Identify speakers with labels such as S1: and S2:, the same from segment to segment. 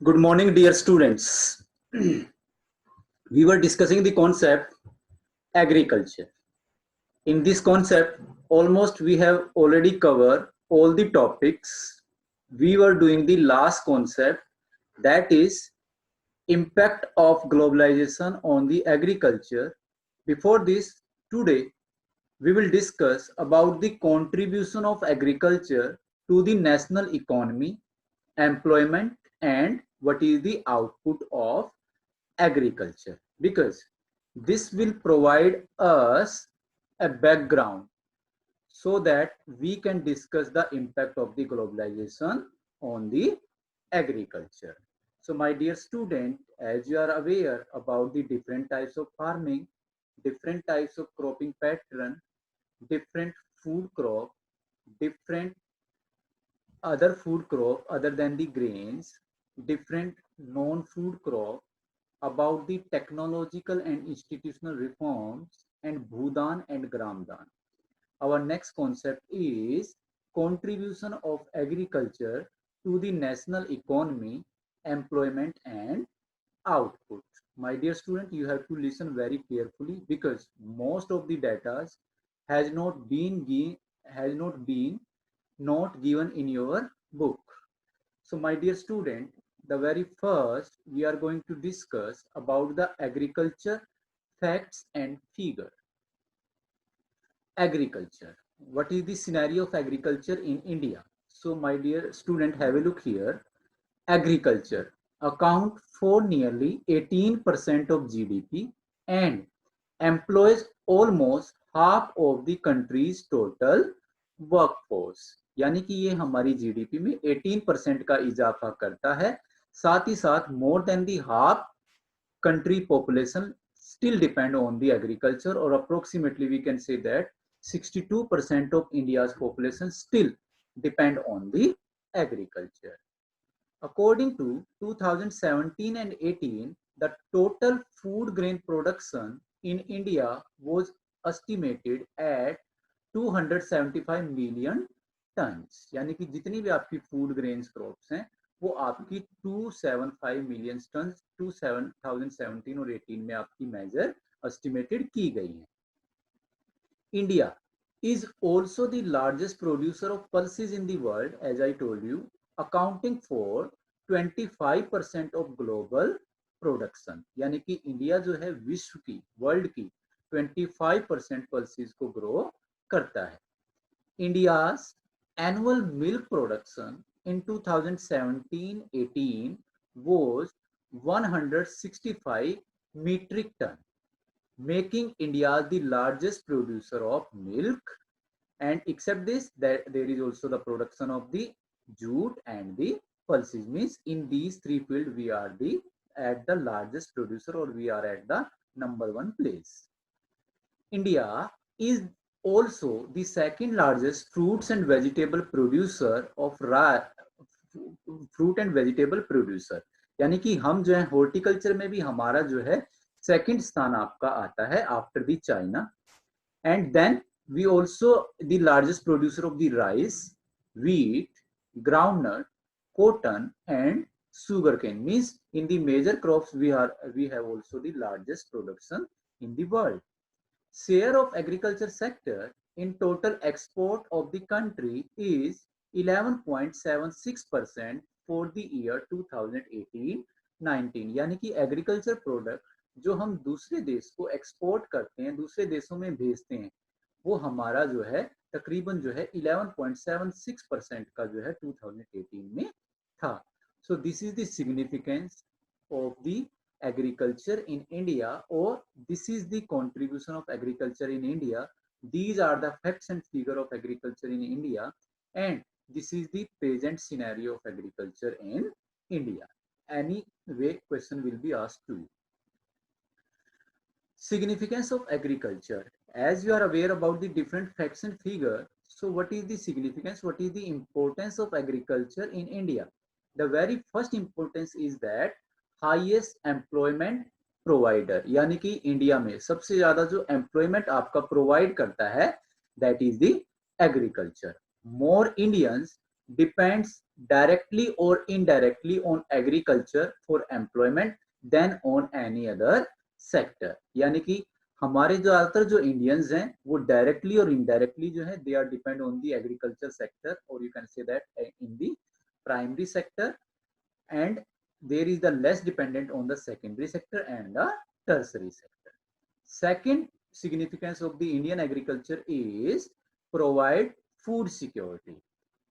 S1: Good morning, dear students. We were discussing the concept agriculture. In this concept, almost we have already covered all the topics. We were doing the last concept, that is impact of globalization on the agriculture. Before this, today we will discuss about the contribution of agriculture to the national economy, employment, and what is the output of agriculture, because this will provide us a background so that we can discuss the impact of the globalization on the agriculture. So my dear student, as you are aware about the different types of farming, different types of cropping pattern, different food crop, different other food crop other than the grains, different non-food crop, about the technological and institutional reforms, and Bhudan and Gramdan. Our next concept is contribution of agriculture to the national economy, employment, and output. My dear student, you have to listen very carefully because most of the data has not been not given in your book. So my dear student, the very first we are going to discuss about the agriculture facts and figure. Agriculture. What is the scenario of agriculture in India? So my dear student, have a look here. Agriculture account for nearly 18% of GDP and employs almost half of the country's total workforce. यानी कि ये हमारी GDP में 18% का इजाफा करता है, साथ ही साथ more than the half country population still depend on the agriculture, or approximately we can say that 62% of India's population still depend on the agriculture. According to 2017 and 18, the total food grain production in India was estimated at 275 million tons. यानी कि जितनी भी आपकी food grains crops हैं वो आपकी 275 million ton 2017 और 18 में आपकी मेजर एस्टिमेटेड की गई है. India is also the largest producer of pulses in the world, as I told you, accounting for 25% of global production. यानी कि इंडिया जो है विश्व की, वर्ल्ड की 25% पल्सेस को ग्रो करता है. India's annual milk production in 2017-18 was 165 metric ton, making India the largest producer of milk. And except this, that there is also the production of the jute and the pulses. Means in these three fields we are at the largest producer, or we are at the number 1 place. India is also the second largest fruits and vegetable producer of fruit and vegetable producer. यानी कि हम जो है horticulture में भी हमारा जो है सेकंड स्थान आपका आता है after the China. And then we also the largest producer of the rice, wheat, groundnut, cotton, and sugarcane. Means in the major crops we have also the largest production in the world. Share of agriculture sector in total export of the country is 11.76% for the year 2018-19. यानी कि agriculture product जो हम दूसरे देश को export करते हैं, दूसरे देशों में भेजते हैं, वो हमारा जो है तकरीबन जो है 11.76% का जो है 2018 में था. So this is the significance of the agriculture in India, or this is the contribution of agriculture in India. These are the facts and figure of agriculture in India, and this is the present scenario of agriculture in India. Any way question will be asked to you. Significance of agriculture. As you are aware about the different facts and figure, so what is the significance, what is the importance of agriculture in India? The very first importance is that highest employment provider, यानी कि India में सबसे ज्यादा जो employment आपका provide करता है, that is the agriculture. More Indians depends directly or indirectly on agriculture for employment than on any other sector. यानी कि हमारे ज्यादातर जो इंडियंस हैं वो डायरेक्टली और इनडायरेक्टली जो है they are depend on the agriculture sector, और you can say that in the primary sector, and there is the less dependent on the secondary sector and the tertiary sector. Second significance of the Indian agriculture is provide food security.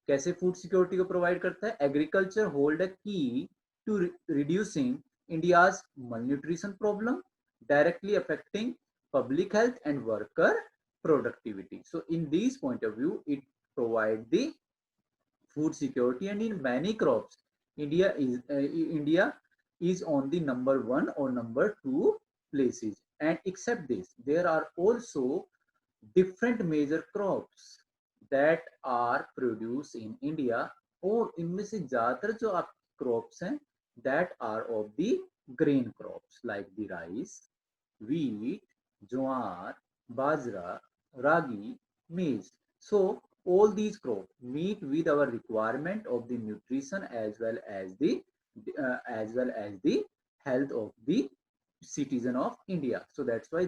S1: कैसे food security को provide करता है? Agriculture hold a key to reducing India's malnutrition problem, directly affecting public health and worker productivity. So in this point of view, it provide the food security, and in many crops India is on the number 1 or number 2 places. And except this, there are also different major crops that are produced in India, और इनमें से ज्यादातर जो आप crops हैं that are of the grain crops like the rice, wheat, jowar, bajra, ragi, maize. So all these crops meet with our requirement of the nutrition as well as the health of the citizen of India. So that's why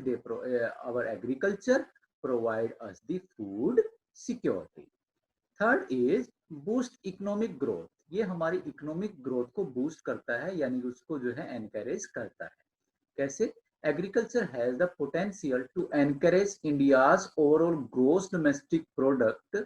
S1: our agriculture provide us the food security. Third is boost economic growth. ये हमारी economic growth को boost करता है, यानी उसको जो है encourage करता है. कैसे? Agriculture has the potential to encourage India's overall gross domestic product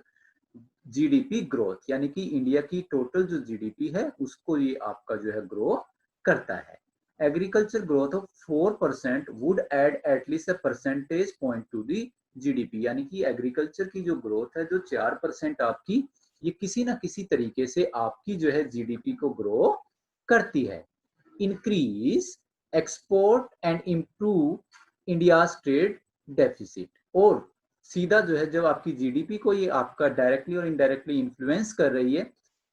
S1: GDP growth, यानी कि इंडिया की टोटल जो GDP है उसको ये आपका जो है ग्रो करता है. Agriculture growth of 4% would add at least a percentage point to the GDP, यानी कि एग्रीकल्चर की जो ग्रोथ है जो 4% आपकी, ये किसी ना किसी तरीके से आपकी जो है GDP को ग्रो करती है. Increase export and improve India's trade deficit. और सीधा जो है जब आपकी जीडीपी को ये आपका डायरेक्टली और इनडायरेक्टली इन्फ्लुएंस कर रही है,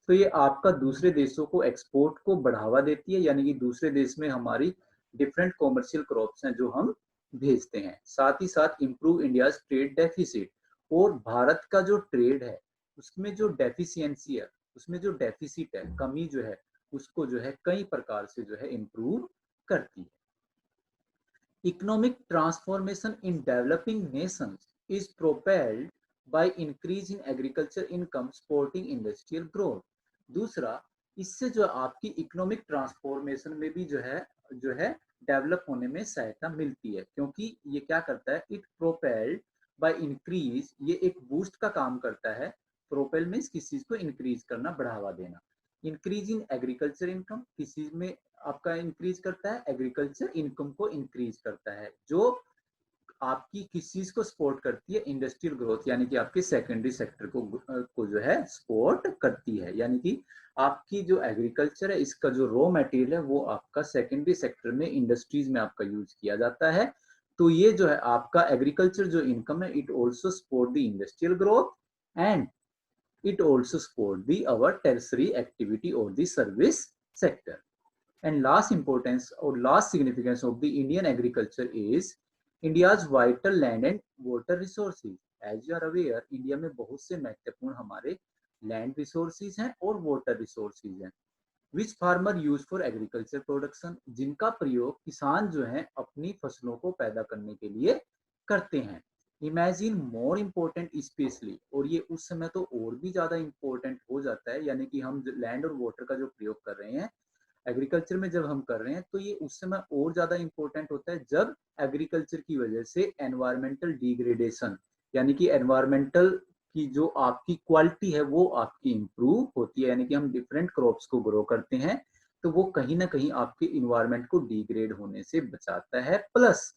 S1: तो ये आपका दूसरे देशों को एक्सपोर्ट को बढ़ावा देती है, यानी कि दूसरे देश में हमारी डिफरेंट कॉमर्शियल क्रॉप्स हैं जो हम भेजते हैं. साथ ही साथ इम्प्रूव इंडियाज ट्रेड डेफिसिट, और भारत का जो ट्रेड है उसमें जो डेफिशिएंसी है, उसमें जो डेफिसिट है, कमी जो है, उसको जो है कई प्रकार से जो है इम्प्रूव करती है. Economic transformation in developing Nations is propelled by increase in agriculture income supporting industrial growth. दूसरा, इससे जो आपकी इकोनॉमिक ट्रांसफॉर्मेशन में भी जो है डेवलप होने में सहायता मिलती है, क्योंकि ये क्या करता है? इट प्रोपेल्ड बाय इंक्रीज, ये एक बूस्ट का काम करता है. प्रोपेल मींस किसी चीज को इंक्रीज करना, बढ़ावा देना. इंक्रीज इन एग्रीकल्चर इनकम, किस चीज में आपका इंक्रीज करता है? एग्रीकल्चर इनकम को इंक्रीज करता है, जो आपकी किस चीज को सपोर्ट करती है? इंडस्ट्रियल ग्रोथ, यानी कि आपके सेकेंडरी सेक्टर को जो है सपोर्ट करती है. यानी कि आपकी जो एग्रीकल्चर है इसका जो रॉ मटेरियल है वो आपका सेकेंडरी सेक्टर में इंडस्ट्रीज में आपका यूज किया जाता है. तो ये जो है आपका एग्रीकल्चर जो इनकम है, it also support the industrial growth and it also support the our tertiary activity or the service sector. And last importance or last significance of the Indian agriculture is India's vital land and water resources. As you are aware, India में बहुत से महत्वपूर्ण हमारे land resources हैं और water resources हैं, which farmer use for agriculture production, जिनका प्रयोग किसान जो हैं अपनी फसलों को पैदा करने के लिए करते हैं. इमेजिन मोर इम्पोर्टेंट स्पेशली, और ये उस समय तो और भी ज्यादा इम्पोर्टेंट हो जाता है, यानी कि हम लैंड और वाटर का जो प्रयोग कर रहे हैं एग्रीकल्चर में जब हम कर रहे हैं, तो ये उस समय और ज्यादा इम्पोर्टेंट होता है जब एग्रीकल्चर की वजह से एनवायरमेंटल डिग्रेडेशन, यानी कि एनवायरमेंटल की जो आपकी क्वालिटी है वो आपकी इंप्रूव होती है. यानी कि हम डिफरेंट क्रॉप्स को ग्रो करते हैं तो वो कहीं ना कहीं आपके इन्वायरमेंट को डिग्रेड होने से बचाता है. प्लस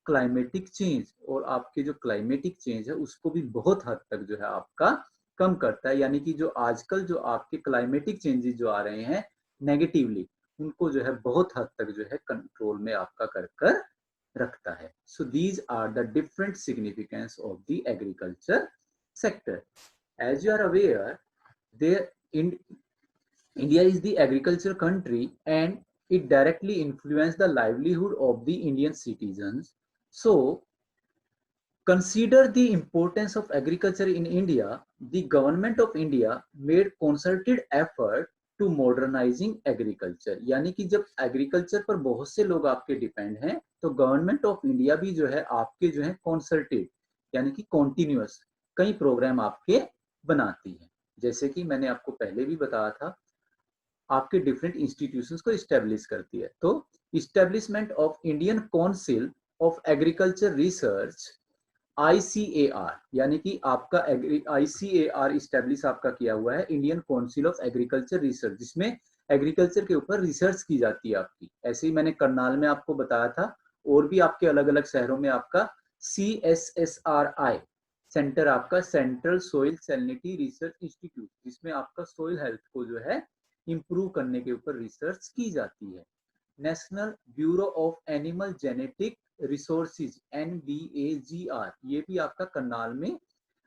S1: क्लाइमेटिक चेंज, और आपके जो क्लाइमेटिक चेंज है उसको भी बहुत हद तक जो है आपका कम करता है. यानी कि जो आजकल जो आपके क्लाइमेटिक चेंजेस जो आ रहे हैं नेगेटिवली, उनको जो है बहुत हद तक जो है कंट्रोल में आपका कर रखता है. So these are the different significance of the agriculture sector. As you are aware, India is the agriculture country and it directly influences the livelihood of the Indian citizens. So consider the importance of agriculture in India, the government of India made concerted effort to modernizing agriculture. यानी कि जब agriculture पर बहुत से लोग आपके depend हैं, तो गवर्नमेंट ऑफ इंडिया भी जो है आपके जो है कॉन्सर्टेड यानी कि कॉन्टिन्यूअस कई प्रोग्राम आपके बनाती है। जैसे कि मैंने आपको पहले भी बताया था, आपके डिफरेंट इंस्टीट्यूशंस को इस्टेब्लिश करती है। तो establishment of Indian council of agriculture research ICAR, यानी कि आपका ICAR इस्टेब्लिश आपका किया हुआ है, Indian council of agriculture research, जिसमें एग्रीकल्चर के ऊपर रिसर्च की जाती है आपकी। ऐसे ही मैंने करनाल में आपको बताया था, और भी आपके अलग अलग शहरों में आपका CSSRI सेंटर, आपका central soil salinity research institute, जिसमें आपका सोइल हेल्थ को जो है इंप्रूव करने के ऊपर रिसर्च की जाती है। National bureau of animal genetic resources NBAGR, ये भी आपका करनाल में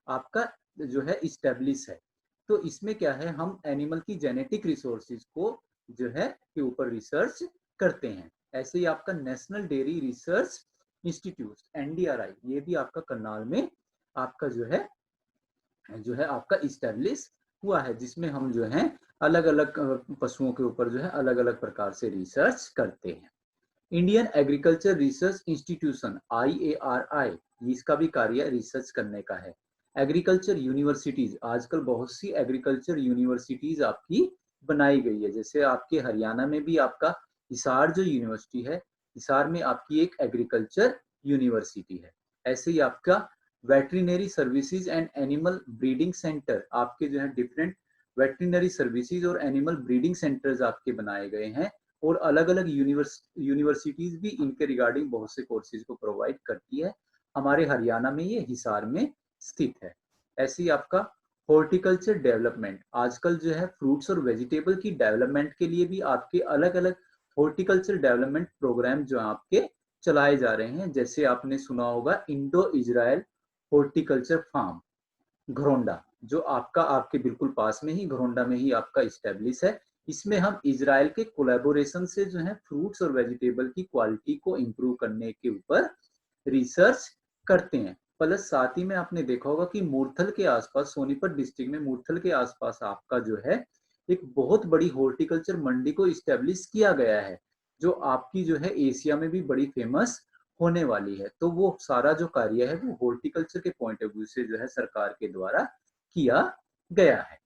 S1: आपका जो है इस्टेब्लिश है। तो इसमें क्या है, हम एनिमल की जेनेटिक रिसोर्सेज को जो है के ऊपर रिसर्च करते हैं। ऐसे ही आपका national dairy research institute NDRI, ये भी आपका करनाल में आपका जो है आपका इस्टेब्लिश हुआ है, जिसमें हम जो है अलग अलग पशुओं के ऊपर जो है अलग अलग प्रकार से रिसर्च करते हैं। Indian agriculture research institution IARI, इसका भी कार्य रिसर्च करने का है। एग्रीकल्चर यूनिवर्सिटीज, आजकल बहुत सी एग्रीकल्चर यूनिवर्सिटीज आपकी बनाई गई है। जैसे आपके हरियाणा में भी आपका हिसार जो यूनिवर्सिटी है, हिसार में आपकी एक एग्रीकल्चर यूनिवर्सिटी है। ऐसे ही आपका veterinary services and animal breeding centre, आपके जो है डिफरेंट वेटरिनरी सर्विसेज और एनिमल ब्रीडिंग सेंटर्स आपके बनाए गए हैं, और अलग अलग यूनिवर्सिटीज भी इनके रिगार्डिंग बहुत से कोर्सेज को प्रोवाइड करती है। हमारे हरियाणा में ये हिसार में स्थित है। ऐसे ही आपका हॉर्टिकल्चर डेवलपमेंट, आजकल जो है फ्रूट्स और वेजिटेबल की डेवलपमेंट के लिए भी आपके अलग अलग हॉर्टिकल्चर डेवलपमेंट प्रोग्राम जो आपके चलाए जा रहे हैं। जैसे आपने सुना होगा Indo Israel horticulture farm Gharaunda, जो आपके बिल्कुल पास में ही घरोंडा में ही आपका इस्टेब्लिश है। इसमें हम इजराइल के कोलैबोरेशन से जो है फ्रूट्स और वेजिटेबल की क्वालिटी को इंप्रूव करने के ऊपर रिसर्च करते हैं। प्लस साथ ही में आपने देखा होगा कि मूर्थल के आसपास, सोनीपत डिस्ट्रिक्ट में मूर्थल के आसपास आपका जो है एक बहुत बड़ी हॉर्टिकल्चर मंडी को इस्टेब्लिश किया गया है, जो आपकी जो है एशिया में भी बड़ी फेमस होने वाली है। तो वो सारा जो कार्य है वो हॉर्टिकल्चर के पॉइंट ऑफ व्यू से जो है सरकार के द्वारा किया गया है।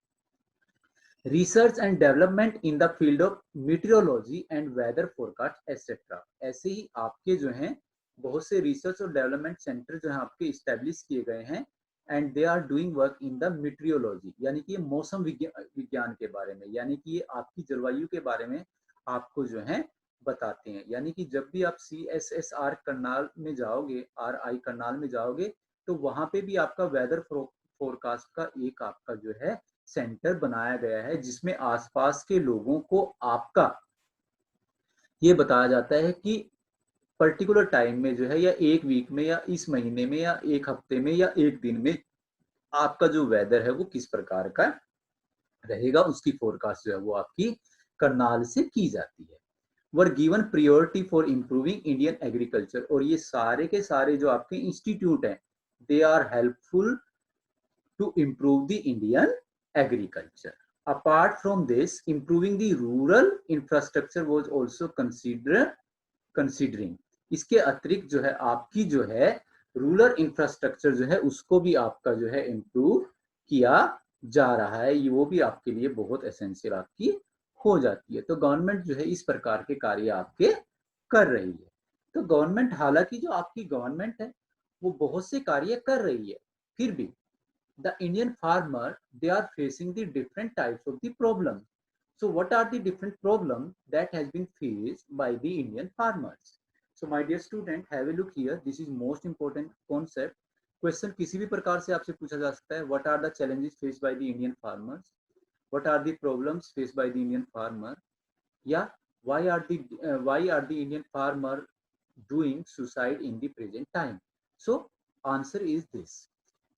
S1: Research and development in the field of meteorology and weather forecast etcetera, ऐसे ही आपके जो हैं बहुत से रिसर्च और डेवलपमेंट सेंटर जो है आपके इस्टेब्लिश किए गए हैं, and they are doing work in the meteorology, यानी कि ये मौसम विज्ञान के बारे में, यानी कि ये आपकी जलवायु के बारे में आपको जो है बताते हैं। यानी कि जब भी आप CSSR करनाल में जाओगे, RI करनाल में जाओगे, तो वहां पे भी आपका वेदर फोरकास्ट का एक आपका जो है सेंटर बनाया गया है, जिसमें आसपास के लोगों को आपका ये बताया जाता है कि पर्टिकुलर टाइम में जो है, या एक वीक में, या इस महीने में, या एक हफ्ते में, या एक दिन में आपका जो वेदर है वो किस प्रकार का रहेगा, उसकी फोरकास्ट जो है वो आपकी करनाल से की जाती है। Were given priority for improving Indian agriculture, और ये सारे के सारे जो आपके इंस्टीट्यूट हैं, they are helpful to improve the Indian agriculture. Apart from this, improving the rural infrastructure was also considering. इसके अतिरिक्त जो है आपकी जो है रूरल इंफ्रास्ट्रक्चर जो है उसको भी आपका जो है इम्प्रूव किया जा रहा है, वो भी आपके लिए बहुत एसेंशियल आपकी हो जाती है। तो गवर्नमेंट जो है इस प्रकार के कार्य आपके कर रही है। तो गवर्नमेंट, हालांकि जो आपकी गवर्नमेंट है वो बहुत से कार्य कर रही है, फिर भी the Indian farmer, they are facing the different types of the problem. So what are the different problems that has been faced by the Indian farmers? So my dear student, have a look here. This is most important concept. Question किसी भी प्रकार से आपसे पूछा जा सकता है. What are the challenges faced by the Indian farmers? What are the problems faced by the Indian farmer? Yeah, why are the Indian farmer doing suicide in the present time? So answer is this.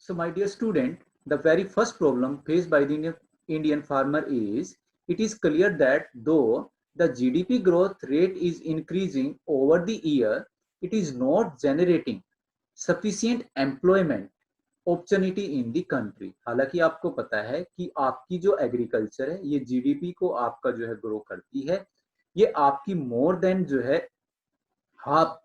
S1: So my dear student, the very first problem faced by the Indian farmer is, it is clear that though the GDP growth rate is increasing over the year, it is not generating sufficient employment opportunity in the country. हालांकि आपको पता है कि आपकी जो agriculture है ये GDP को आपका जो है ग्रो करती है, ये आपकी मोर देन जो है हाफ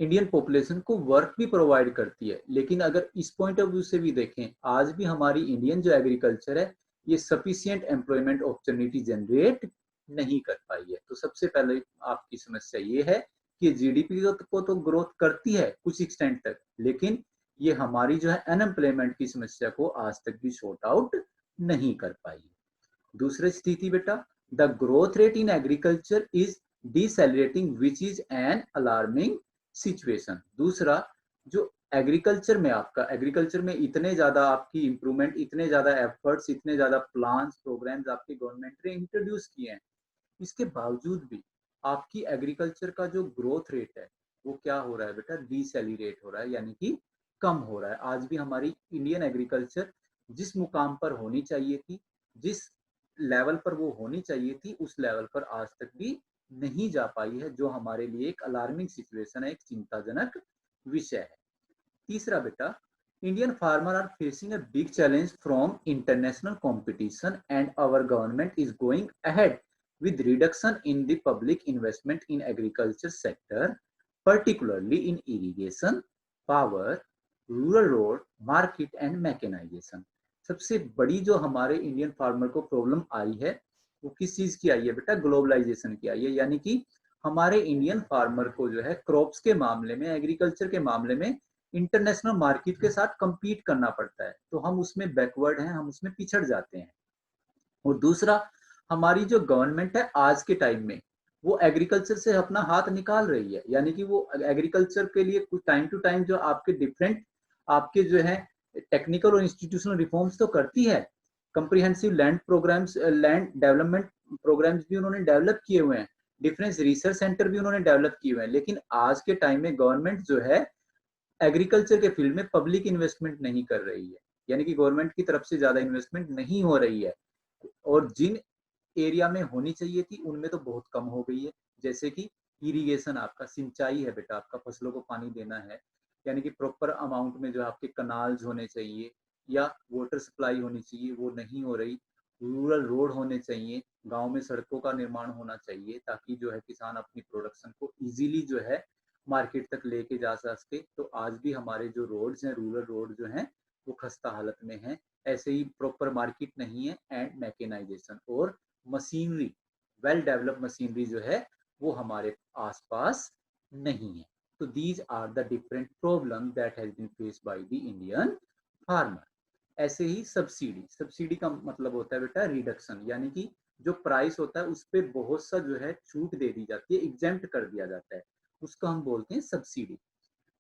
S1: इंडियन पॉपुलेशन को वर्क भी प्रोवाइड करती है। लेकिन अगर इस पॉइंट ऑफ व्यू से भी देखें, आज भी हमारी इंडियन जो एग्रीकल्चर है ये सफिशिएंट एम्प्लॉयमेंट अपॉर्चुनिटी जनरेट नहीं कर पाई है। तो सबसे पहले आपकी समस्या ये है कि जीडीपी को तो ग्रोथ करती है कुछ एक्सटेंट तक, लेकिन ये हमारी जो है अनएम्प्लॉयमेंट की समस्या को आज तक भी सॉर्ट आउट नहीं कर पाई। दूसरी स्थिति बेटा, the growth rate in agriculture is decelerating which is an alarming situation. दूसरा, जो एग्रीकल्चर में इतने ज्यादा आपकी इंप्रूवमेंट, इतने ज्यादा एफर्ट्स, इतने ज्यादा प्लान्स प्रोग्राम्स आपकी गवर्नमेंट ने इंट्रोड्यूस किए हैं, इसके बावजूद भी आपकी एग्रीकल्चर का जो ग्रोथ रेट है वो क्या हो रहा है बेटा, डिसेलिरेट हो रहा है, यानी कि कम हो रहा है। आज भी हमारी इंडियन एग्रीकल्चर जिस मुकाम पर होनी चाहिए थी, जिस लेवल पर वो होनी चाहिए थी, उस लेवल पर आज तक भी नहीं जा पाई है, जो हमारे लिए एक अलार्मिंग सिचुएशन है, एक चिंताजनक विषय है। तीसरा बेटा, Indian farmer are facing a big challenge from international competition and our government is going ahead with reduction in the public investment in agriculture sector, particularly in irrigation, power, rural road, market and mechanization। सबसे बड़ी जो हमारे Indian farmer को problem आई है वो किस चीज की आई है बेटा, ग्लोबलाइजेशन की आई है। यानी कि हमारे इंडियन फार्मर को जो है क्रॉप्स के मामले में, एग्रीकल्चर के मामले में इंटरनेशनल मार्केट के साथ compete करना पड़ता है, तो हम उसमें बैकवर्ड हैं, हम उसमें पिछड़ जाते हैं। और दूसरा, हमारी जो गवर्नमेंट है आज के टाइम में वो एग्रीकल्चर से अपना हाथ निकाल रही है। यानी कि वो एग्रीकल्चर के लिए कुछ टाइम टू टाइम जो आपके डिफरेंट आपके जो है टेक्निकल और इंस्टीट्यूशनल रिफॉर्म्स तो करती है। Comprehensive land programmes, land development programmes भी उन्होंने डेवलप किए हुए हैं, डिफरेंस रिसर्च सेंटर भी उन्होंने डेवलप किए हुए हैं। लेकिन आज के टाइम में गवर्नमेंट जो है एग्रीकल्चर के फील्ड में पब्लिक इन्वेस्टमेंट नहीं कर रही है, यानी कि गवर्नमेंट की तरफ से ज्यादा इन्वेस्टमेंट नहीं हो रही है। और जिन एरिया में होनी चाहिए थी उनमें तो बहुत कम हो गई है। जैसे कि इरिगेशन, आपका सिंचाई है बेटा, आपका फसलों को पानी देना है, यानी कि प्रॉपर अमाउंट में जो आपके कनाल्स होने चाहिए या वाटर सप्लाई होनी चाहिए वो नहीं हो रही। रूरल रोड होने चाहिए, गांव में सड़कों का निर्माण होना चाहिए ताकि जो है किसान अपनी प्रोडक्शन को इजीली जो है मार्केट तक लेके जा सके। तो आज भी हमारे जो रोड्स हैं, रूरल रोड जो हैं वो खस्ता हालत में हैं। ऐसे ही प्रॉपर मार्केट नहीं है, एंड मैकेनाइजेशन और मशीनरी, वेल डेवलप मशीनरी जो है वो हमारे आसपास नहीं है। तो these are the different problem that has been faced by the Indian farmer. ऐसे ही सब्सिडी, सब्सिडी का मतलब होता है बेटा रिडक्शन, यानी कि जो प्राइस होता है उस पर बहुत सा जो है छूट दे दी जाती है, एग्जेम्प्ट कर दिया जाता है, उसको हम बोलते हैं subsidy.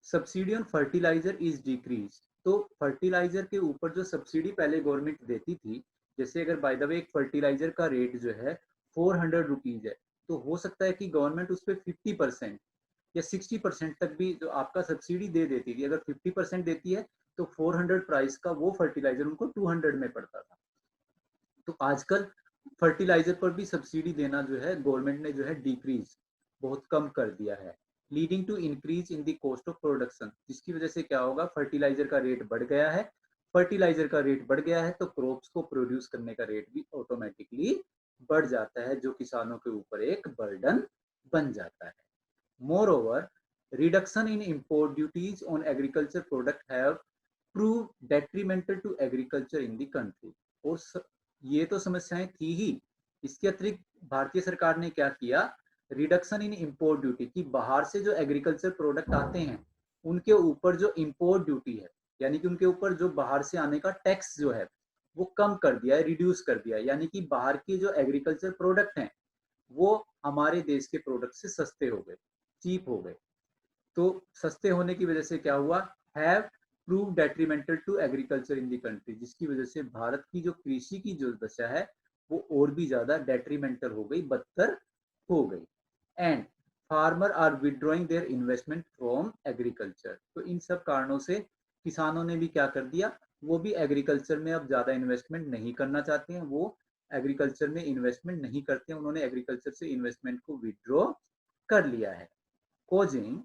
S1: Subsidy on fertiliser is decrease. तो फर्टिलाइजर के ऊपर जो सब्सिडी पहले गवर्नमेंट देती थी, जैसे अगर बाय द वे एक फर्टिलाइजर का रेट जो है 400 रुपीज है, तो हो सकता है कि गवर्नमेंट उस पर 50% या 60% तक भी जो आपका सब्सिडी दे देती थी। अगर 50% देती है तो 400 प्राइस का वो फर्टिलाइजर उनको 200 में पड़ता था। तो आजकल फर्टिलाइजर पर भी सब्सिडी देना जो है गवर्नमेंट ने जो है डिक्रीज, बहुत कम कर दिया है, leading to increase in the cost of production. जिसकी वजह से क्या होगा, फर्टिलाइजर का रेट बढ़ गया है। फर्टिलाइजर का रेट बढ़ गया है तो क्रॉप्स को प्रोड्यूस करने का रेट भी ऑटोमेटिकली बढ़ जाता है, जो किसानों के ऊपर एक बर्डन बन जाता है। Moreover, reduction in import duties on agriculture product have prove detrimental to agriculture in the country. और ये तो समस्याएं थी ही, इसके अतिरिक्त भारतीय सरकार ने क्या किया, रिडक्शन इन इंपोर्ट ड्यूटी, की बाहर से जो एग्रीकल्चर प्रोडक्ट आते हैं उनके ऊपर जो इंपोर्ट ड्यूटी है, यानी कि उनके ऊपर जो बाहर से आने का टैक्स जो है वो कम कर दिया है, रिड्यूस कर दिया है। यानी कि बाहर के जो एग्रीकल्चर प्रोडक्ट हैं वो हमारे देश के प्रोडक्ट से सस्ते हो गए, चीप हो गए। तो सस्ते होने की वजह से क्या हुआ, have prove detrimental to agriculture in the country, जिसकी वजह से भारत की जो कृषि की जो दशा है वो और भी ज्यादा डेट्रीमेंटल हो गई, बदतर हो गई। And farmer are withdrawing their investment from agriculture. तो इन सब कारणों से किसानों ने भी क्या कर दिया, वो भी एग्रीकल्चर में अब ज्यादा इन्वेस्टमेंट नहीं करना चाहते हैं, वो एग्रीकल्चर में इन्वेस्टमेंट नहीं करते हैं, उन्होंने एग्रीकल्चर से इन्वेस्टमेंट को विड्रॉ कर लिया है, कोजिंग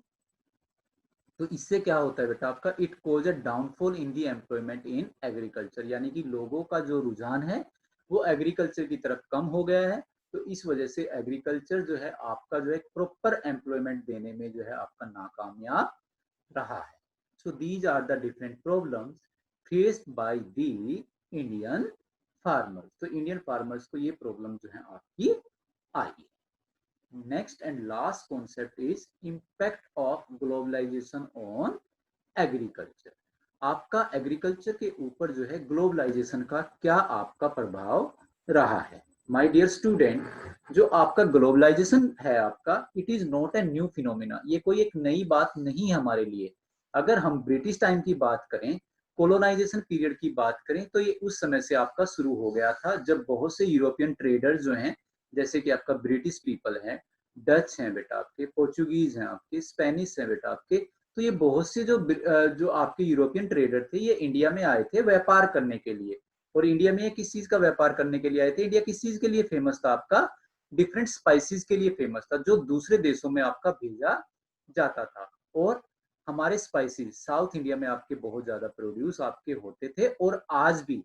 S1: तो इससे क्या होता है बेटा आपका, it cause a downfall in the employment in agriculture, यानी कि लोगों का जो रुझान है वो एग्रीकल्चर की तरफ कम हो गया है। तो इस वजह से एग्रीकल्चर जो है आपका जो है प्रॉपर एम्प्लॉयमेंट देने में जो है आपका नाकामयाब रहा है। So these are the different problems faced by the Indian farmers. तो इंडियन फार्मर्स को ये प्रॉब्लम जो है आपकी आई। Next and last concept is impact of globalisation on agriculture. आपका एग्रीकल्चर के ऊपर जो है ग्लोबलाइजेशन का क्या आपका प्रभाव रहा है। माय डियर स्टूडेंट, जो आपका ग्लोबलाइजेशन है आपका, it is not a new phenomena, ये कोई एक नई बात नहीं है हमारे लिए। अगर हम ब्रिटिश टाइम की बात करें, कोलोनाइजेशन पीरियड की बात करें, तो ये उस समय से आपका शुरू हो गया था जब बहुत से यूरोपियन ट्रेडर जो हैं, जैसे कि आपका ब्रिटिश पीपल है, डच हैं बेटा आपके, पोर्चुगीज हैं आपके, स्पेनिश हैं बेटा आपके, तो ये बहुत से जो आपके यूरोपियन ट्रेडर थे ये इंडिया में आए थे व्यापार करने के लिए। और इंडिया में किस चीज का व्यापार करने के लिए आए थे? इंडिया किस चीज के लिए फेमस था आपका? डिफरेंट स्पाइसेस के लिए फेमस था, जो दूसरे देशों में आपका भेजा जाता था। और हमारे स्पाइसेस साउथ इंडिया में आपके बहुत ज्यादा प्रोड्यूस आपके होते थे, और आज भी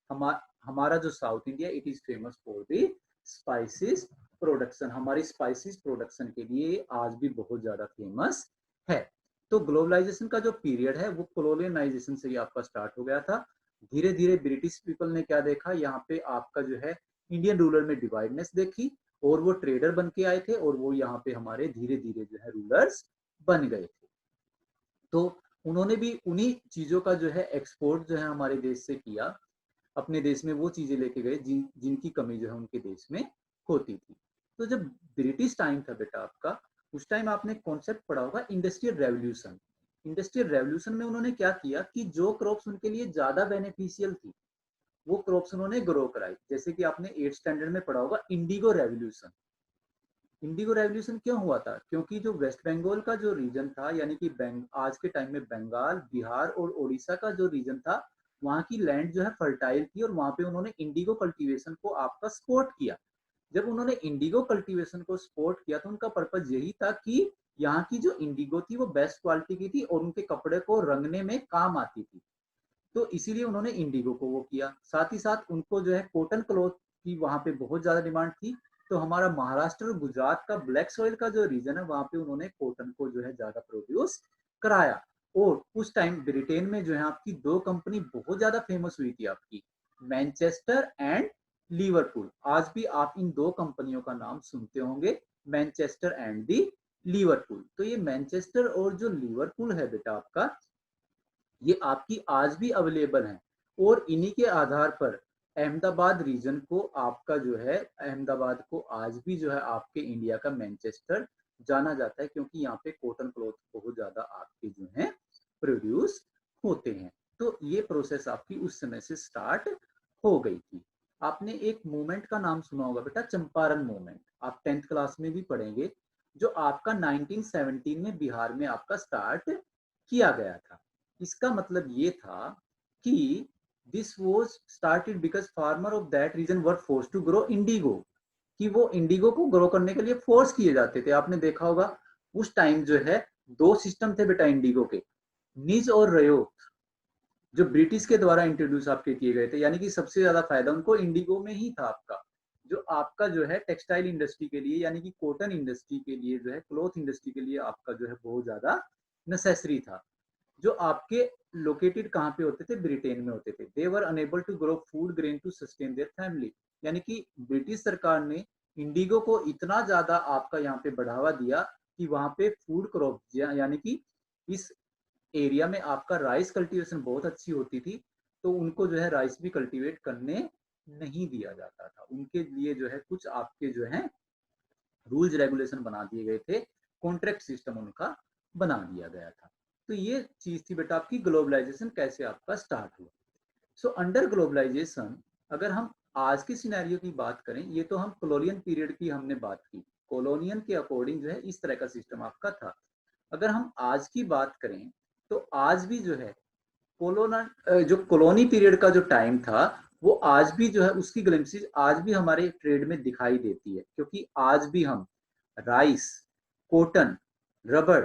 S1: हमारा जो south India, it is famous for the spices production. हमारी स्पाइसेस प्रोडक्शन के लिए आज भी बहुत ज्यादा फेमस है। तो ग्लोबलाइजेशन का जो पीरियड है वो कोलोनियलाइजेशन से ही आपका स्टार्ट हो गया था। धीरे धीरे ब्रिटिश पीपल ने क्या देखा, यहाँ पे आपका जो है इंडियन रूलर में डिवाइडनेस देखी, और वो ट्रेडर बन के आए थे, और वो यहाँ पे हमारे धीरे धीरे जो है रूलर्स बन गए थे। तो उन्होंने भी उन्हीं चीजों का जो है एक्सपोर्ट जो है हमारे देश से किया, अपने देश में वो चीजें लेके गए जिनकी कमी जो है उनके देश में होती थी। तो जब ब्रिटिश टाइम था बेटा आपका, उस टाइम आपने कॉन्सेप्ट पढ़ा होगा इंडस्ट्रियल रेवोल्यूशन। इंडस्ट्रियल रेवोल्यूशन में उन्होंने क्या किया कि जो क्रॉप्स उनके लिए ज्यादा बेनिफिशियल थी वो क्रॉप्स उन्होंने ग्रो कराई। जैसे कि आपने 8th स्टैंडर्ड में पढ़ा होगा इंडिगो रेवोल्यूशन। इंडिगो रेवोल्यूशन क्यों हुआ था? क्योंकि जो वेस्ट बंगाल का जो रीजन था, यानी कि आज के टाइम में बंगाल, बिहार और उड़ीसा का जो रीजन था, वहां की लैंड जो है फर्टाइल थी, और वहां पे उन्होंने इंडिगो कल्टीवेशन को आपका सपोर्ट किया। जब उन्होंने इंडिगो कल्टीवेशन को सपोर्ट किया तो उनका पर्पज यही था कि यहाँ की जो इंडिगो थी वो बेस्ट क्वालिटी की थी और उनके कपड़े को रंगने में काम आती थी। तो इसीलिए उन्होंने इंडिगो को वो किया। साथ ही साथ उनको जो है कॉटन क्लॉथ की वहां पे बहुत ज्यादा डिमांड थी। तो हमारा महाराष्ट्र और गुजरात का ब्लैक सॉइल का जो रीजन है, वहां पे उन्होंने कॉटन को जो है ज्यादा प्रोड्यूस कराया। और उस टाइम ब्रिटेन में जो है आपकी दो कंपनी बहुत ज्यादा फेमस हुई थी आपकी, मैनचेस्टर एंड लिवरपूल। आज भी आप इन दो कंपनियों का नाम सुनते होंगे, मैनचेस्टर एंड दी लिवरपूल। तो ये मैनचेस्टर और जो लिवरपूल है बेटा आपका, ये आपकी आज भी अवेलेबल है। और इन्हीं के आधार पर अहमदाबाद रीजन को आपका जो है, अहमदाबाद को आज भी जो है आपके इंडिया का मैनचेस्टर जाना जाता है, क्योंकि यहाँ पे कॉटन क्लॉथ बहुत ज्यादा आपके जो है प्रोड्यूस होते हैं। तो ये प्रोसेस आपकी उस समय से स्टार्ट हो गई थी। आपने एक मूवमेंट का नाम सुना होगा बेटा, चंपारण मूवमेंट, आप 10th क्लास में भी पढ़ेंगे, जो आपका 1917 में बिहार में आपका स्टार्ट किया गया था। इसका मतलब ये था कि this was started because farmer of that region were force to grow indigo, कि वो इंडिगो को ग्रो करने के लिए फोर्स किए जाते थे। आपने देखा होगा उस टाइम जो है दो सिस्टम थे बेटा इंडिगो के, निज और रयोट, जो ब्रिटिश के द्वारा इंट्रोड्यूस आपके किए गए थे। यानी कि सबसे ज्यादा फायदा उनको इंडिगो में ही था आपका, जो आपका जो है टेक्सटाइल इंडस्ट्री के लिए, यानी कि कॉटन इंडस्ट्री के लिए जो है, क्लॉथ इंडस्ट्री के लिए आपका जो है बहुत ज्यादा नेसेसरी था। जो आपके लोकेटेड कहाँ पे होते थे? ब्रिटेन में होते थे। They were unable to grow food grain to sustain their family. यानी कि ब्रिटिश सरकार ने इंडिगो को इतना ज्यादा आपका यहाँ पे बढ़ावा दिया कि वहां पे फूड क्रॉप, यानी कि इस एरिया में आपका राइस कल्टीवेशन बहुत अच्छी होती थी, तो उनको जो है राइस भी कल्टीवेट करने नहीं दिया जाता था। उनके लिए जो है कुछ आपके जो है रूल्स रेगुलेशन बना दिए गए थे, कॉन्ट्रैक्ट सिस्टम उनका बना दिया गया था। तो ये चीज थी बेटा आपकी ग्लोबलाइजेशन कैसे आपका स्टार्ट हुआ। सो अंडर ग्लोबलाइजेशन, अगर हम आज की सिनेरियो की बात करें, ये तो हम कॉलोनियल पीरियड की हमने बात की, कॉलोनियल के अकॉर्डिंग जो है इस तरह का सिस्टम आपका था। अगर हम आज की बात करें तो आज भी जो है जो कॉलोनी पीरियड का जो टाइम था, वो आज भी जो है उसकी ग्लिम्पसेस आज भी हमारे ट्रेड में दिखाई देती है। क्योंकि आज भी हम rice, cotton, rubber,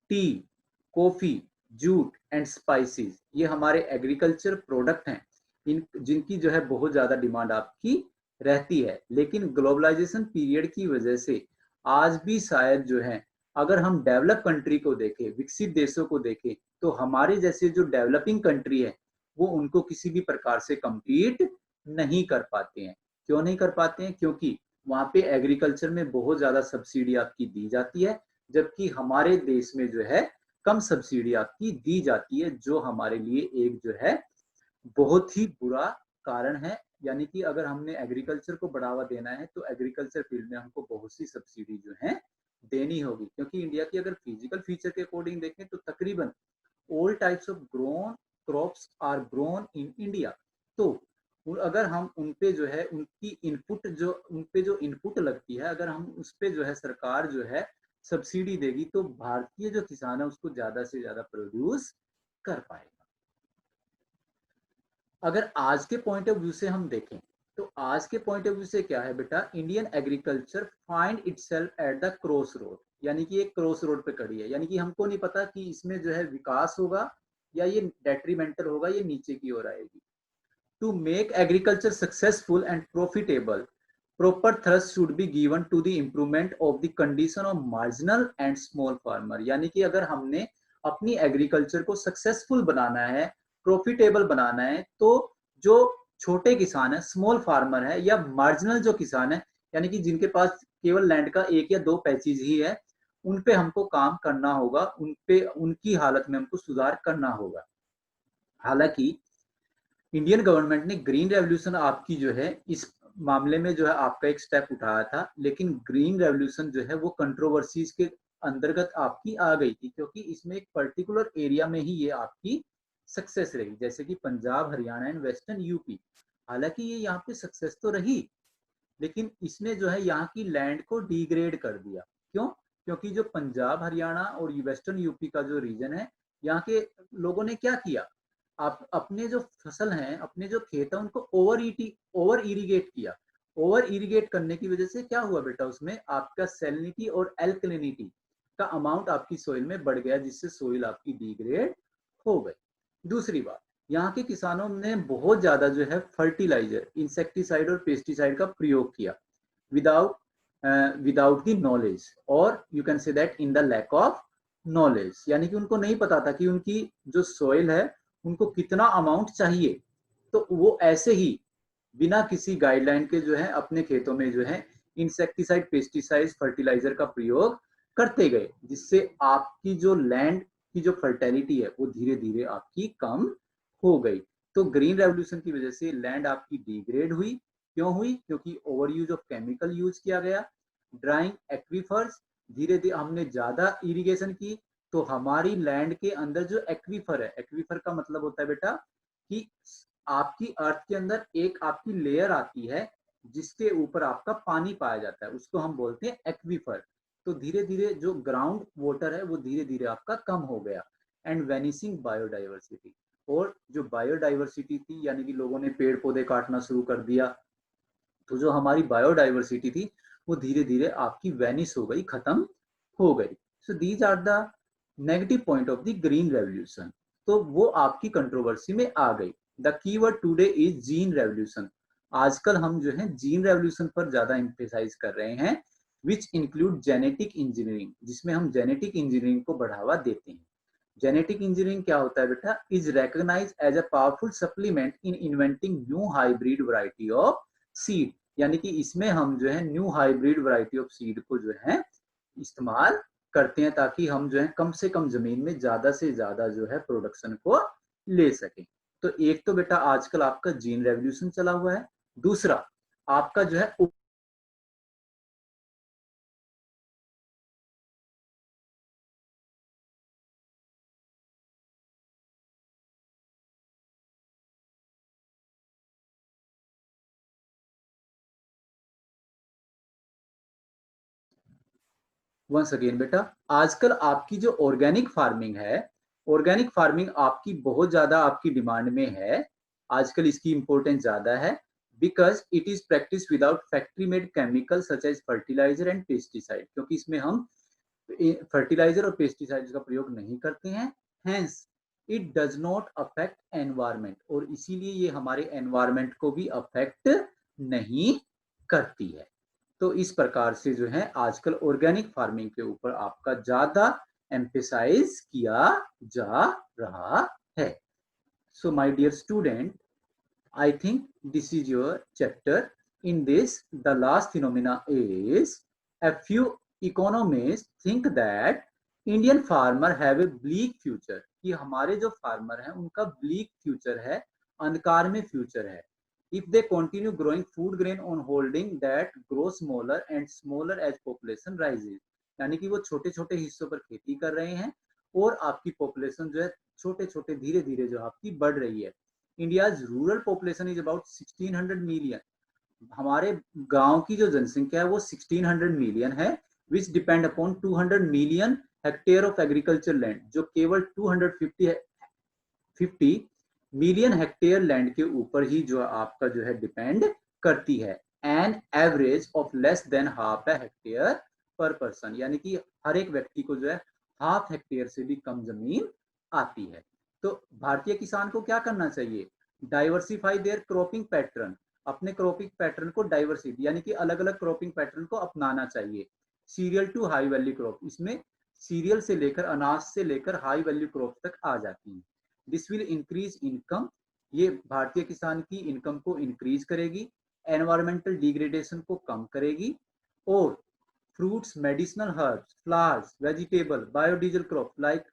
S1: T, coffee, jute and spices, ये हमारे एग्रीकल्चर प्रोडक्ट हैं, इन जिनकी जो है बहुत ज्यादा डिमांड आपकी रहती है। लेकिन ग्लोबलाइजेशन पीरियड की वजह से आज भी शायद जो है, अगर हम डेवलप कंट्री को देखें, विकसित देशों को देखें, तो हमारे जैसे जो डेवलपिंग कंट्री है वो उनको किसी भी प्रकार से compete नहीं कर पाते हैं। क्यों नहीं कर पाते हैं? क्योंकि वहां पे एग्रीकल्चर में बहुत ज्यादा सब्सिडी आपकी दी जाती है, जबकि हमारे देश में जो है कम सब्सिडी आपकी दी जाती है, जो हमारे लिए एक जो है बहुत ही बुरा कारण है। यानी कि अगर हमने एग्रीकल्चर को बढ़ावा देना है तो एग्रीकल्चर फील्ड में हमको बहुत सी सब्सिडी जो है देनी होगी, क्योंकि इंडिया की अगर फिजिकल फीचर के अकॉर्डिंग देखें तो तकरीबन all types of grown crops are grown in India. तो अगर हम उन पे जो है उनकी इनपुट जो उन पे जो इनपुट लगती है, अगर हम उस पे जो है सरकार जो है सब्सिडी देगी, तो भारतीय जो किसान है उसको ज्यादा से ज्यादा प्रोड्यूस कर पाएगा। अगर आज के पॉइंट ऑफ व्यू से हम देखें तो आज के पॉइंट ऑफ व्यू से क्या है बेटा, Indian agriculture find itself at the cross road, यानी कि एक क्रॉस रोड पे खड़ी है। यानी कि हमको नहीं पता कि इसमें जो है विकास होगा या ये डेट्रीमेंटल होगा, ये नीचे की ओर आएगी। To make agriculture successful and profitable, proper thrust should be given to the improvement of the condition of marginal and small farmer। यानी कि अगर हमने अपनी एग्रीकल्चर को सक्सेसफुल बनाना है, प्रॉफिटेबल बनाना है, तो जो छोटे किसान है, स्मॉल फार्मर है, या मार्जिनल जो किसान है, यानी कि जिनके पास केवल लैंड का 1 या 2 पैचेज ही है, उन पे हमको काम करना होगा, उन पे उनकी हालत में हमको सुधार करना होगा। हालांकि इंडियन गवर्नमेंट ने ग्रीन रेवोल्यूशन आपकी जो है इस मामले में जो है आपका एक स्टेप उठाया था, लेकिन ग्रीन रेवोल्यूशन जो है वो कंट्रोवर्सीज के अंतर्गत आपकी आ गई थी, क्योंकि इसमें एक पर्टिकुलर एरिया में ही ये आपकी सक्सेस रही, जैसे कि Punjab, Haryana and western UP. हालांकि ये यहाँ पे सक्सेस तो रही, लेकिन इसने जो है यहाँ की लैंड को डिग्रेड कर दिया। क्यों? क्योंकि जो पंजाब, हरियाणा और वेस्टर्न यूपी का जो रीजन है, यहाँ के लोगों ने क्या किया, आप अपने जो फसल हैं, अपने जो खेत है, उनको ओवर इरिगेट किया। ओवर इरिगेट करने की वजह से क्या हुआ बेटा, उसमें आपका सैलिनिटी और एल्कलिनिटी का अमाउंट आपकी सोइल में बढ़ गया, जिससे सोइल आपकी डिग्रेड हो गई। दूसरी बात, यहाँ के किसानों ने बहुत ज्यादा जो है फर्टिलाइजर, इंसेक्टिसाइड और पेस्टिसाइड का प्रयोग किया विदाउट विदाउट द नॉलेज, और you can say that in the lack of knowledge. यानी कि उनको नहीं पता था कि उनकी जो सोइल है उनको कितना अमाउंट चाहिए, तो वो ऐसे ही बिना किसी गाइडलाइन के जो है अपने खेतों में जो है इंसेक्टिसाइड, पेस्टिसाइड, फर्टिलाइजर का प्रयोग करते गए, जिससे आपकी जो लैंड की जो फर्टिलिटी है वो धीरे धीरे आपकी कम हो गई। तो ग्रीन रेवोल्यूशन की वजह से लैंड आपकी डिग्रेड हुई। क्यों हुई? क्योंकि over use of chemical use किया गया, ड्राइंग एक्वीफर्स, धीरे धीरे हमने ज्यादा इरिगेशन की, तो हमारी लैंड के अंदर जो एक्वीफर है, एक्वीफर का मतलब होता है बेटा कि आपकी अर्थ के अंदर एक आपकी लेयर आती है जिसके ऊपर आपका पानी पाया जाता है, उसको हम बोलते हैं एक्वीफर। तो धीरे धीरे जो ग्राउंड वाटर है वो धीरे धीरे आपका कम हो गया, एंड वेनिसिंग बायोडाइवर्सिटी, और जो बायोडाइवर्सिटी थी, यानी कि लोगों ने पेड़ पौधे काटना शुरू कर दिया, तो जो हमारी बायोडाइवर्सिटी थी वो धीरे धीरे आपकी वेनिस हो गई, खत्म हो गई। So these are the negative point of the green revolution. तो वो आपकी कंट्रोवर्सी में आ गई। The keyword today is gene revolution. आजकल हम जो है जीन रेवोल्यूशन पर ज्यादा एम्फेसाइज कर रहे हैं, विच इंक्लूड जेनेटिक इंजीनियरिंग, जिसमें हम जेनेटिक इंजीनियरिंग को बढ़ावा देते हैं। जेनेटिक इंजीनियरिंग क्या होता है बेटा? Is recognized as a powerful supplement in inventing new hybrid variety of seed. यानी कि इसमें हम जो है new hybrid variety of seed को जो है इस्तेमाल करते हैं, ताकि हम जो है कम से कम जमीन में ज्यादा से ज्यादा जो है प्रोडक्शन को ले सकें। तो एक तो बेटा आजकल आपका जीन रेवोल्यूशन चला हुआ है, दूसरा आपका जो है 1 सेकेंड बेटा, आजकल आपकी जो ऑर्गेनिक फार्मिंग है, ऑर्गेनिक फार्मिंग आपकी बहुत ज्यादा आपकी डिमांड में है। आजकल इसकी इंपॉर्टेंस ज्यादा है, because it is practice without factory made chemical such as fertilizer and pesticide, क्योंकि इसमें हम फर्टिलाइजर और पेस्टिसाइड्स का प्रयोग नहीं करते हैं, hence it does not affect environment, और इसीलिए ये हमारे एनवायरमेंट को भी अफेक्ट नहीं करती है। तो इस प्रकार से जो है आजकल ऑर्गेनिक फार्मिंग के ऊपर आपका ज्यादा एम्फेसाइज किया जा रहा है। So my dear student, I think this is your chapter. In this, the last phenomena is a few economists think that Indian farmer have a bleak future. कि हमारे जो फार्मर हैं उनका bleak future है, अंधकार में फ्यूचर है। If they continue growing food grain on holding that grow smaller and smaller as population rises, यानी कि वो छोटे छोटे हिस्सों पर खेती कर रहे हैं और आपकी पॉपुलेशन जो है छोटे छोटे धीरे धीरे जो आपकी बढ़ रही है। India's rural population is about 1600 million. हमारे गांव की जो जनसंख्या है वो 1600 मिलियन है, विच depend upon 200 million hectare of agriculture land, जो केवल 250 मिलियन हेक्टेयर लैंड के ऊपर ही जो आपका जो है डिपेंड करती है। An average of less than half A hectare पर पर्सन, यानी कि हर एक व्यक्ति को जो है हाफ हेक्टेयर से भी कम जमीन आती है। तो भारतीय किसान को क्या करना चाहिए? डाइवर्सिफाई देयर क्रॉपिंग पैटर्न, अपने क्रॉपिंग पैटर्न को डाइवर्सिटी यानी कि अलग अलग क्रॉपिंग पैटर्न को अपनाना चाहिए। Cereal to high value crop, इसमें सीरियल से लेकर अनाज से लेकर हाई वैल्यू क्रॉप तक आ जाती है। दिस विल इंक्रीज इनकम, ये भारतीय किसान की इनकम को इंक्रीज करेगी, एनवायरमेंटल डिग्रेडेशन को कम करेगी, और fruits, medicinal herbs, flowers, vegetable, biodiesel crop like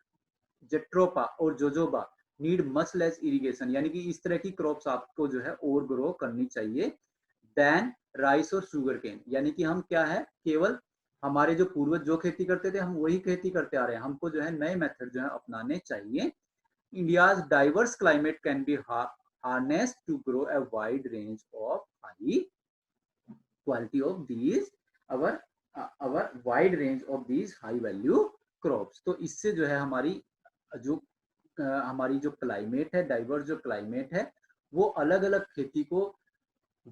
S1: jatropha और jojoba need much less irrigation, यानी कि इस तरह की क्रॉप्स आपको जो है और ग्रो करनी चाहिए देन राइस और शुगर केन। यानी कि हम क्या है, केवल हमारे जो पूर्वज जो खेती करते थे हम वही खेती करते आ रहे हैं, हमको जो है नए मेथड जो है अपनाने चाहिए। India's diverse climate can be harnessed to grow a wide range of high quality of these our wide range of these high value crops। तो इससे जो है हमारी जो क्लाइमेट है, डाइवर्स जो क्लाइमेट है, वो अलग अलग खेती को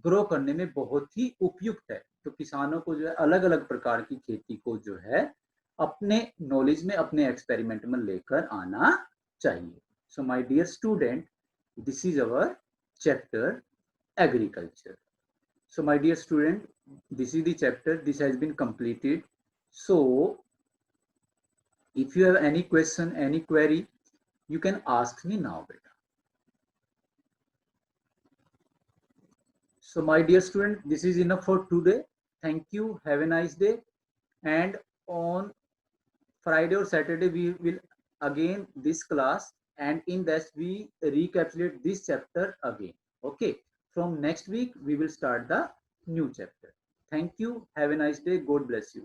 S1: ग्रो करने में बहुत ही उपयुक्त है। तो किसानों को जो है अलग अलग प्रकार की खेती को जो है अपने नॉलेज में, अपने एक्सपेरिमेंट में लेकर आना चाहिए। So my dear student, this is our chapter agriculture. So my dear student, this is the chapter, this has been completed. So if you have any question, any query, you can ask me now, beta. So my dear student, this is enough for today. Thank you, have a nice day, and on Friday or Saturday we will again this class, and in that we recapitulate this chapter again. Okay, from next week we will start the new chapter. Thank you, have a nice day, God bless you.